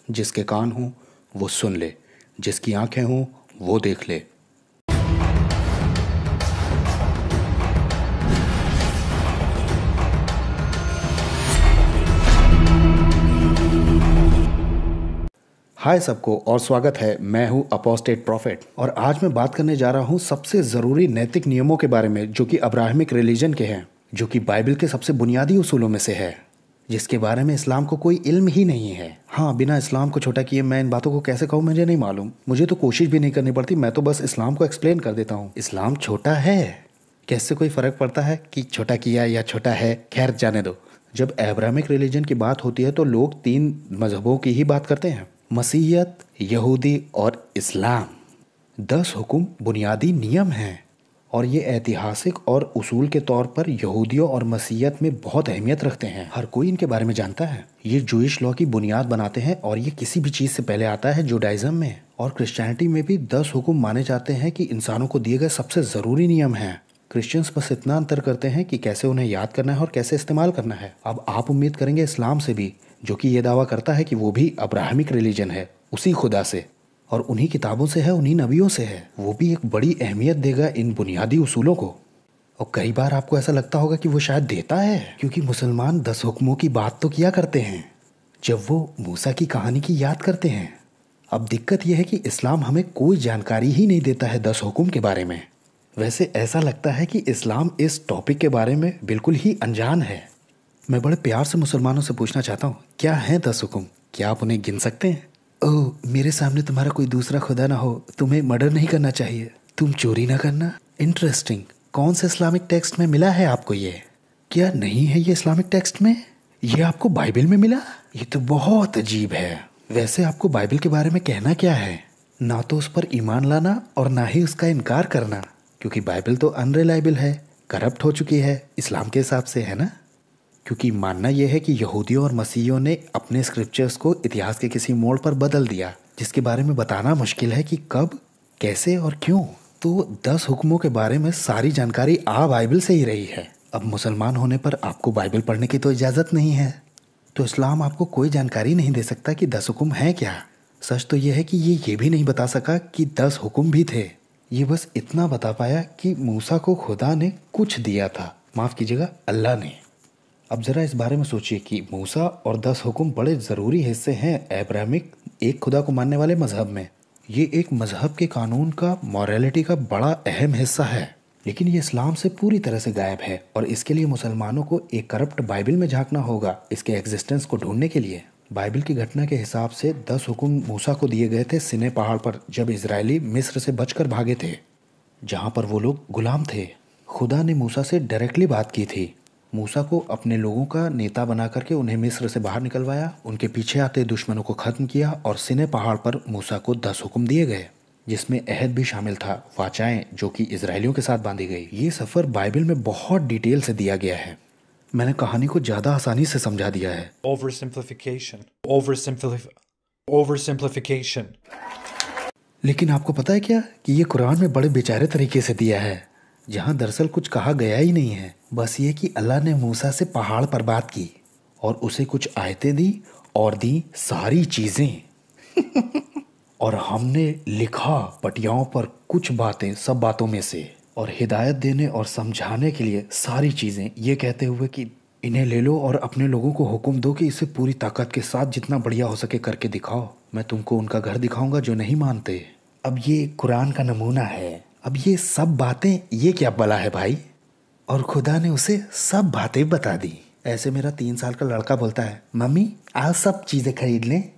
जिसके कान हों वो सुन ले, जिसकी आंखें हों वो देख ले। हाय सबको और स्वागत है। मैं हूं अपोस्टेट प्रॉफिट और आज मैं बात करने जा रहा हूं सबसे ज़रूरी नैतिक नियमों के बारे में जो कि अब्राहमिक रिलीजन के हैं, जो कि बाइबल के सबसे बुनियादी उसूलों में से है, जिसके बारे में इस्लाम को कोई इल्म ही नहीं है। हाँ, बिना इस्लाम को छोटा किए मैं इन बातों को कैसे कहूँ मुझे नहीं मालूम। मुझे तो कोशिश भी नहीं करनी पड़ती, मैं तो बस इस्लाम को एक्सप्लेन कर देता हूँ। इस्लाम छोटा है, कैसे कोई फ़र्क पड़ता है कि छोटा किया या छोटा है, खैर जाने दो। जब अब्राहमिक रिलीजन की बात होती है तो लोग 3 मजहबों की ही बात करते हैं, मसीहियत, यहूदी और इस्लाम। 10 हुक्म बुनियादी नियम हैं और ये ऐतिहासिक और उसूल के तौर पर यहूदियों और मसीहियत में बहुत अहमियत रखते हैं। हर कोई इनके बारे में जानता है। ये जूइश लॉ की बुनियाद बनाते हैं और ये किसी भी चीज़ से पहले आता है जुडाइज़म में। और क्रिश्चियनिटी में भी 10 हुक्म माने जाते हैं कि इंसानों को दिए गए सबसे ज़रूरी नियम हैं। क्रिश्चियंस बस इतना अंतर करते हैं कि कैसे उन्हें याद करना है और कैसे इस्तेमाल करना है। अब आप उम्मीद करेंगे इस्लाम से भी, जो कि ये दावा करता है कि वो भी अब्राहमिक रिलीजन है, उसी खुदा से और उन्हीं किताबों से है, उन्हीं नबियों से है, वो भी एक बड़ी अहमियत देगा इन बुनियादी उसूलों को। और कई बार आपको ऐसा लगता होगा कि वो शायद देता है, क्योंकि मुसलमान 10 हुक्मों की बात तो किया करते हैं जब वो मूसा की कहानी की याद करते हैं। अब दिक्कत यह है कि इस्लाम हमें कोई जानकारी ही नहीं देता है 10 हुक्म के बारे में। वैसे ऐसा लगता है कि इस्लाम इस टॉपिक के बारे में बिल्कुल ही अनजान है। मैं बड़े प्यार से मुसलमानों से पूछना चाहता हूँ, क्या हैं 10 हुक्म? क्या आप उन्हें गिन सकते हैं? ओह, मेरे सामने तुम्हारा कोई दूसरा खुदा ना हो, तुम्हें मर्डर नहीं करना चाहिए, तुम चोरी ना करना। इंटरेस्टिंग। कौन से इस्लामिक टेक्स्ट में मिला है आपको ये? क्या नहीं है ये इस्लामिक टेक्स्ट में? ये आपको बाइबल में मिला? ये तो बहुत अजीब है। वैसे आपको बाइबल के बारे में कहना क्या है? ना तो उस पर ईमान लाना और ना ही उसका इनकार करना, क्योंकि बाइबल तो अनरिलायबल है, करप्ट हो चुकी है इस्लाम के हिसाब से, है ना? क्योंकि मानना यह है कि यहूदियों और मसीहियों ने अपने स्क्रिप्चर्स को इतिहास के किसी मोड़ पर बदल दिया, जिसके बारे में बताना मुश्किल है कि कब, कैसे और क्यों। तो 10 हुक्मों के बारे में सारी जानकारी बाइबल से ही रही है। अब मुसलमान होने पर आपको बाइबल पढ़ने की तो इजाज़त नहीं है, तो इस्लाम आपको कोई जानकारी नहीं दे सकता कि 10 हुक्म हैं क्या। सच तो यह है कि ये भी नहीं बता सका कि 10 हुक्म भी थे। ये बस इतना बता पाया कि मूसा को खुदा ने कुछ दिया था, माफ़ कीजिएगा, अल्लाह ने। अब ज़रा इस बारे में सोचिए कि मूसा और 10 हुक्म बड़े ज़रूरी हिस्से हैं अब्राहमिक एक खुदा को मानने वाले मज़हब में। ये एक मज़हब के कानून का, मॉरलिटी का बड़ा अहम हिस्सा है, लेकिन ये इस्लाम से पूरी तरह से गायब है और इसके लिए मुसलमानों को एक करप्ट बाइबल में झांकना होगा इसके एग्जिस्टेंस को ढूंढने के लिए। बाइबल की घटना के हिसाब से 10 हुक्म मूसा को दिए गए थे सिने पहाड़ पर, जब इजरायली मिस्र से बचकर भागे थे, जहाँ पर वो लोग गुलाम थे। खुदा ने मूसा से डायरेक्टली बात की थी। मूसा को अपने लोगों का नेता बना करके उन्हें मिस्र से बाहर निकलवाया, उनके पीछे आते दुश्मनों को ख़त्म किया और सिने पहाड़ पर मूसा को 10 हुक्म दिए गए, जिसमें अहद भी शामिल था, वाचाएं जो कि इजरायलियों के साथ बांधी गई। ये सफ़र बाइबल में बहुत डिटेल से दिया गया है। मैंने कहानी को ज़्यादा आसानी से समझा दिया है। Oversimplification. लेकिन आपको पता है क्या कि ये कुरान में बड़े बेचारे तरीके से दिया है, जहाँ दरअसल कुछ कहा गया ही नहीं है। बस ये कि अल्लाह ने मूसा से पहाड़ पर बात की और उसे कुछ आयतें दी और दी सारी चीज़ें और हमने लिखा पटियाओं पर कुछ बातें सब बातों में से, और हिदायत देने और समझाने के लिए सारी चीज़ें, ये कहते हुए कि इन्हें ले लो और अपने लोगों को हुक्म दो कि इसे पूरी ताकत के साथ जितना बढ़िया हो सके करके दिखाओ। मैं तुमको उनका घर दिखाऊंगा जो नहीं मानते। अब ये कुरान का नमूना है। अब ये सब बातें, ये क्या बला है भाई? और खुदा ने उसे सब बातें बता दी। ऐसे मेरा 3 साल का लड़का बोलता है, मम्मी आज सब चीज़ें खरीद लें।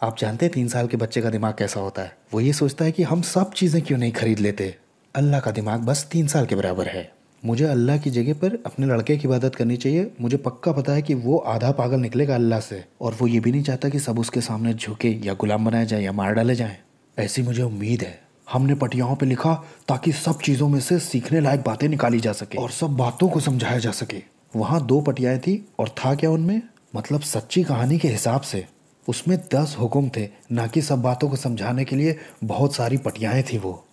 आप जानते हैं 3 साल के बच्चे का दिमाग कैसा होता है? वो ये सोचता है कि हम सब चीज़ें क्यों नहीं खरीद लेते। अल्लाह का दिमाग बस 3 साल के बराबर है। मुझे अल्लाह की जगह पर अपने लड़के की इबादत करनी चाहिए। मुझे पक्का पता है कि वो आधा पागल निकलेगा अल्लाह से, और वो ये भी नहीं चाहता कि सब उसके सामने झुके या गुलाम बनाए जाए या मार डाले जाएं। ऐसी मुझे उम्मीद है। हमने पटियाओं पे लिखा ताकि सब चीज़ों में से सीखने लायक बातें निकाली जा सके और सब बातों को समझाया जा सके। वहाँ 2 पटियाएँ थी और था क्या उनमें? मतलब सच्ची कहानी के हिसाब से उसमें 10 हुक्म थे, ना कि सब बातों को समझाने के लिए बहुत सारी पटियाएँ थी। वो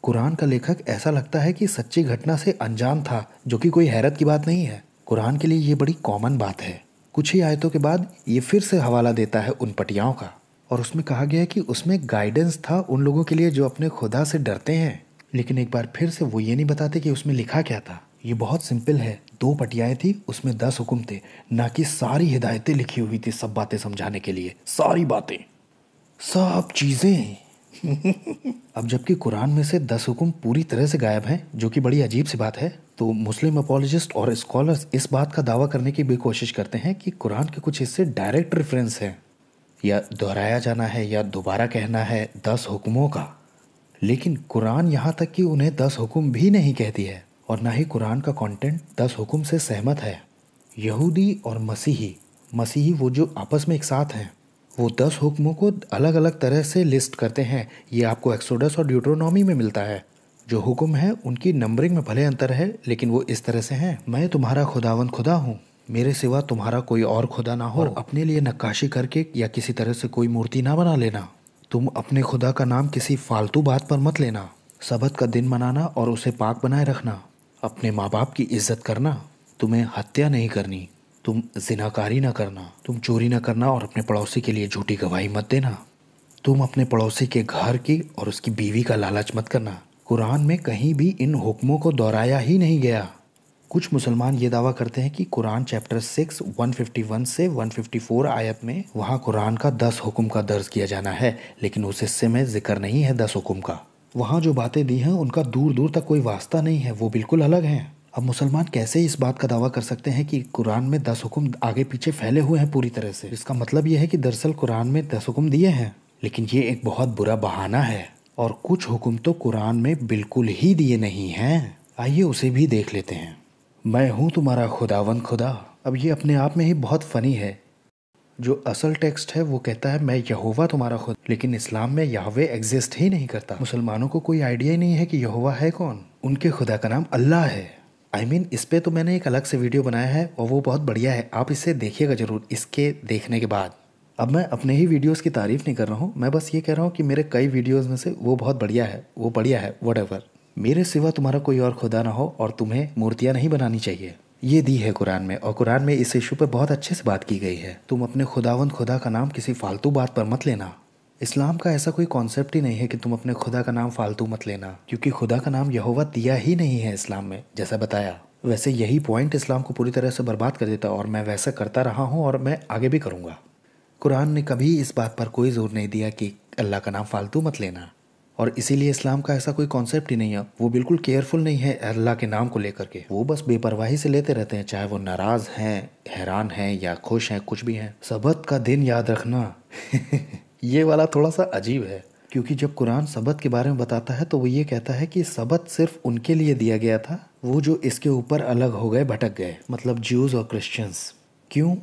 कुरान का लेखक ऐसा लगता है कि सच्ची घटना से अनजान था, जो कि कोई हैरत की बात नहीं है। कुरान के लिए ये बड़ी कॉमन बात है। कुछ ही आयतों के बाद ये फिर से हवाला देता है उन पटियाओं का, और उसमें कहा गया है कि उसमें गाइडेंस था उन लोगों के लिए जो अपने खुदा से डरते हैं। लेकिन एक बार फिर से वो ये नहीं बताते कि उसमें लिखा क्या था। ये बहुत सिंपल है, 2 पटियाएं थी, उसमें 10 हुक्म थे, ना कि सारी हिदायतें लिखी हुई थी सब बातें समझाने के लिए, सारी बातें, सब चीज़ें। अब जबकि कुरान में से 10 हुक्म पूरी तरह से गायब हैं, जो कि बड़ी अजीब सी बात है, तो मुस्लिम अपोलोजिस्ट और स्कॉलर्स इस बात का दावा करने की भी कोशिश करते हैं कि कुरान के कुछ हिस्से डायरेक्ट रेफरेंस हैं, या दोहराया जाना है या दोबारा कहना है 10 हुक्मों का। लेकिन कुरान यहाँ तक कि उन्हें 10 हुक्म भी नहीं कहती है, और ना ही कुरान का कंटेंट 10 हुक्म से सहमत है। यहूदी और मसीही वो जो आपस में एक साथ हैं, वो 10 हुक्मों को अलग अलग तरह से लिस्ट करते हैं। ये आपको एक्सोडस और ड्यूटरोनॉमी में मिलता है। जो हुक्म है उनकी नंबरिंग में भले अंतर है, लेकिन वो इस तरह से हैं, मैं तुम्हारा खुदावन खुदा हूँ, मेरे सिवा तुम्हारा कोई और खुदा ना हो, और अपने लिए नक्काशी करके या किसी तरह से कोई मूर्ति ना बना लेना, तुम अपने खुदा का नाम किसी फालतू बात पर मत लेना, सबत का दिन मनाना और उसे पाक बनाए रखना, अपने माँ बाप की इज्जत करना, तुम्हें हत्या नहीं करनी, तुम जिनाकारी ना करना, तुम चोरी ना करना और अपने पड़ोसी के लिए झूठी गवाही मत देना, तुम अपने पड़ोसी के घर की और उसकी बीवी का लालच मत करना। कुरान में कहीं भी इन हुक्मों को दोहराया ही नहीं गया। कुछ मुसलमान ये दावा करते हैं कि कुरान चैप्टर 6 151 से 154 आयत में वहाँ कुरान का 10 हुक्म का दर्ज किया जाना है, लेकिन उस हिस्से में जिक्र नहीं है 10 हुक्म का। वहाँ जो बातें दी हैं उनका दूर दूर तक कोई वास्ता नहीं है, वो बिल्कुल अलग हैं। अब मुसलमान कैसे इस बात का दावा कर सकते हैं कि कुरान में 10 हुक्म आगे पीछे फैले हुए हैं पूरी तरह से? इसका मतलब यह है कि दरअसल कुरान में 10 हुक्म दिए हैं, लेकिन ये एक बहुत बुरा बहाना है, और कुछ हुक्म तो कुरान में बिल्कुल ही दिए नहीं हैं। आइए उसे भी देख लेते हैं। मैं हूँ तुम्हारा खुदावन खुदा। अब ये अपने आप में ही बहुत फ़नी है। जो असल टेक्स्ट है वो कहता है मैं यहोवा तुम्हारा खुद, लेकिन इस्लाम में याहवे एग्जिस्ट ही नहीं करता। मुसलमानों को कोई आइडिया ही नहीं है कि यहोवा है कौन। उनके खुदा का नाम अल्लाह है। इस पे तो मैंने एक अलग से वीडियो बनाया है और वो बहुत बढ़िया है, आप इसे देखिएगा ज़रूर इसके देखने के बाद। अब मैं अपने ही वीडियोस की तारीफ़ नहीं कर रहा हूँ, मैं बस ये कह रहा हूँ कि मेरे कई वीडियोस में से वो बहुत बढ़िया है, वो बढ़िया है, व्हाटएवर। मेरे सिवा तुम्हारा कोई और खुदा ना हो और तुम्हें मूर्तियाँ नहीं बनानी चाहिए, ये दी है कुरान में। और कुरान में इस इशू पर बहुत अच्छे से बात की गई है। तुम अपने खुदावंद खुदा का नाम किसी फालतू बात पर मत लेना। इस्लाम का ऐसा कोई कॉन्सेप्ट ही नहीं है कि तुम अपने खुदा का नाम फालतू मत लेना, क्योंकि खुदा का नाम यहोवा दिया ही नहीं है इस्लाम में, जैसा बताया। वैसे यही पॉइंट इस्लाम को पूरी तरह से बर्बाद कर देता, और मैं वैसा करता रहा हूँ और मैं आगे भी करूँगा। कुरान ने कभी इस बात पर कोई जोर नहीं दिया कि अल्लाह का नाम फालतू मत लेना, और इसीलिए इस्लाम का ऐसा कोई कॉन्सेप्ट ही नहीं है। वो बिल्कुल केयरफुल नहीं है अल्लाह के नाम को लेकर के, वो बस बेपरवाही से लेते रहते हैं, चाहे वो नाराज़ हैं, हैरान हैं या खुश हैं, कुछ भी हैं। सबत का दिन याद रखना ये वाला थोड़ा सा अजीब है, क्योंकि जब कुरान सबत के बारे में बताता है तो वो ये कहता है कि सबत सिर्फ उनके लिए दिया गया था, वो जो इसके ऊपर अलग हो गए, भटक गए, मतलब ज्यूज़ और क्रिश्चियंस। क्यों?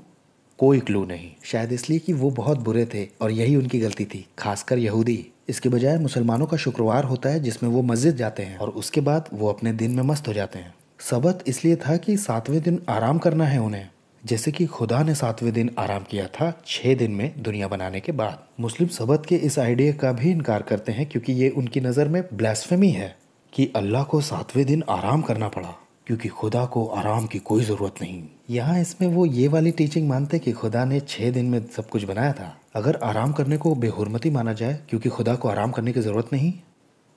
कोई क्लू नहीं। शायद इसलिए कि वो बहुत बुरे थे और यही उनकी गलती थी, खासकर यहूदी। इसके बजाय मुसलमानों का शुक्रवार होता है जिसमें वो मस्जिद जाते हैं और उसके बाद वो अपने दिन में मस्त हो जाते हैं। सबत इसलिए था कि 7वें दिन आराम करना है उन्हें, जैसे कि खुदा ने 7वें दिन आराम किया था 6 दिन में दुनिया बनाने के बाद। मुस्लिम सबत के इस आइडिया का भी इनकार करते हैं, क्योंकि ये उनकी नज़र में ब्लास्फेमी है कि अल्लाह को 7वें दिन आराम करना पड़ा, क्योंकि खुदा को आराम की कोई ज़रूरत नहीं। यहाँ इसमें वो ये वाली टीचिंग मानते कि खुदा ने 6 दिन में सब कुछ बनाया था। अगर आराम करने को बेहुरमती माना जाए क्योंकि खुदा को आराम करने की ज़रूरत नहीं,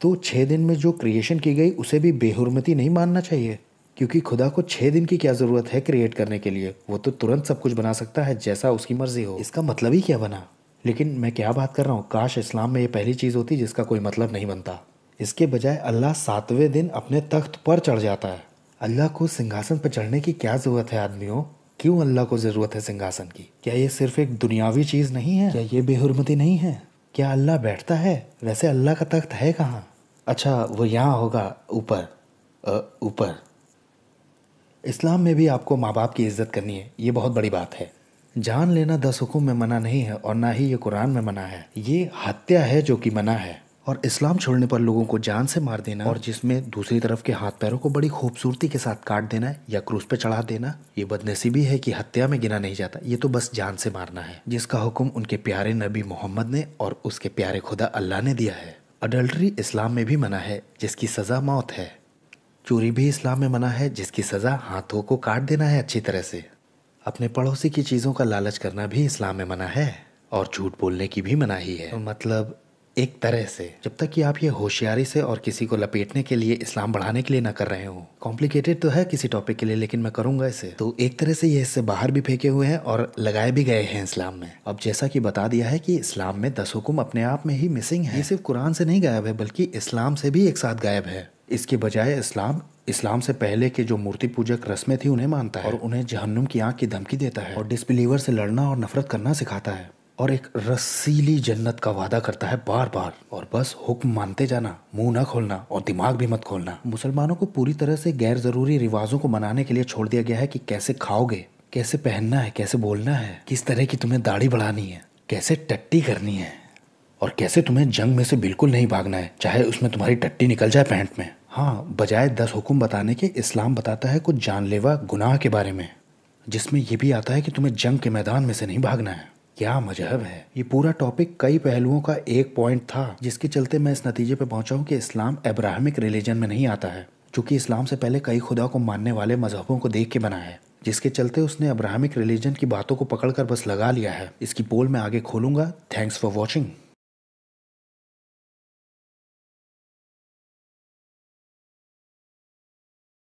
तो 6 दिन में जो क्रिएशन की गई उसे भी बेहुरमती नहीं मानना चाहिए, क्योंकि खुदा को 6 दिन की क्या ज़रूरत है क्रिएट करने के लिए, वो तो तुरंत सब कुछ बना सकता है जैसा उसकी मर्जी हो। इसका मतलब ही क्या बना? लेकिन मैं क्या बात कर रहा हूँ, काश इस्लाम में ये पहली चीज़ होती जिसका कोई मतलब नहीं बनता। इसके बजाय अल्लाह 7वें दिन अपने तख्त पर चढ़ जाता है। अल्लाह को सिंहासन पर चढ़ने की क्या ज़रूरत है आदमियों? क्यों अल्लाह को ज़रूरत है सिंहासन की? क्या ये सिर्फ एक दुनियावी चीज़ नहीं है? क्या ये बेहुरमती नहीं है? क्या अल्लाह बैठता है? वैसे अल्लाह का तख्त है कहाँ? अच्छा, वो यहाँ होगा ऊपर। ऊपर। इस्लाम में भी आपको माँ बाप की इज़्ज़त करनी है, ये बहुत बड़ी बात है। जान लेना 10 हुक्म में मना नहीं है और ना ही ये कुरान में मना है, ये हत्या है जो कि मना है। और इस्लाम छोड़ने पर लोगों को जान से मार देना, और जिसमें दूसरी तरफ के हाथ पैरों को बड़ी खूबसूरती के साथ काट देना या क्रूस पे चढ़ा देना, ये बदनसीबी है कि हत्या में गिना नहीं जाता, ये तो बस जान से मारना है, जिसका हुक्म उनके प्यारे नबी मोहम्मद ने और उसके प्यारे खुदा अल्लाह ने दिया है। अडल्ट्री इस्लाम में भी मना है, जिसकी सज़ा मौत है। चोरी भी इस्लाम में मना है, जिसकी सज़ा हाथों को काट देना है अच्छी तरह से। अपने पड़ोसी की चीज़ों का लालच करना भी इस्लाम में मना है और झूठ बोलने की भी मनाही है। मतलब एक तरह से, जब तक कि आप ये होशियारी से और किसी को लपेटने के लिए, इस्लाम बढ़ाने के लिए ना कर रहे हो। कॉम्प्लिकेटेड तो है किसी टॉपिक के लिए, लेकिन मैं करूंगा इसे। तो एक तरह से ये इससे बाहर भी फेंके हुए हैं और लगाए भी गए हैं इस्लाम में। अब जैसा कि बता दिया है कि इस्लाम में 10 हुक्म अपने आप में ही मिसिंग है। ये सिर्फ कुरान से नहीं गायब है, बल्कि इस्लाम से भी एक साथ गायब है। इसके बजाय इस्लाम से पहले के जो मूर्ति पूजक रस्में थी उन्हें मानता है और उन्हें जहन्नुम की आग की धमकी देता है और डिसबिलीवर से लड़ना और नफरत करना सिखाता है और एक रसीली जन्नत का वादा करता है बार बार। और बस हुक्म मानते जाना, मुंह न खोलना और दिमाग भी मत खोलना। मुसलमानों को पूरी तरह से गैर जरूरी रिवाजों को मनाने के लिए छोड़ दिया गया है कि कैसे खाओगे, कैसे पहनना है, कैसे बोलना है, किस तरह की तुम्हें दाढ़ी बढ़ानी है, कैसे टट्टी करनी है और कैसे तुम्हें जंग में से बिल्कुल नहीं भागना है, चाहे उसमें तुम्हारी टट्टी निकल जाए पैंट में। हाँ, बजाय 10 हुक्म बताने के इस्लाम बताता है कुछ जानलेवा गुनाह के बारे में, जिसमें यह भी आता है कि तुम्हें जंग के मैदान में से नहीं भागना है। क्या मजहब है। ये पूरा टॉपिक कई पहलुओं का एक पॉइंट था, जिसके चलते मैं इस नतीजे पे पहुंचा हूं कि इस्लाम अब्राहमिक रिलीजन में नहीं आता है, जो कि इस्लाम से पहले कई खुदा को मानने वाले मजहबों को देख के बना है, जिसके चलते उसने अब्राहमिक रिलीजन की बातों को पकड़कर बस लगा लिया है। इसकी पोल मैं आगे खोलूंगा। Thanks for watching.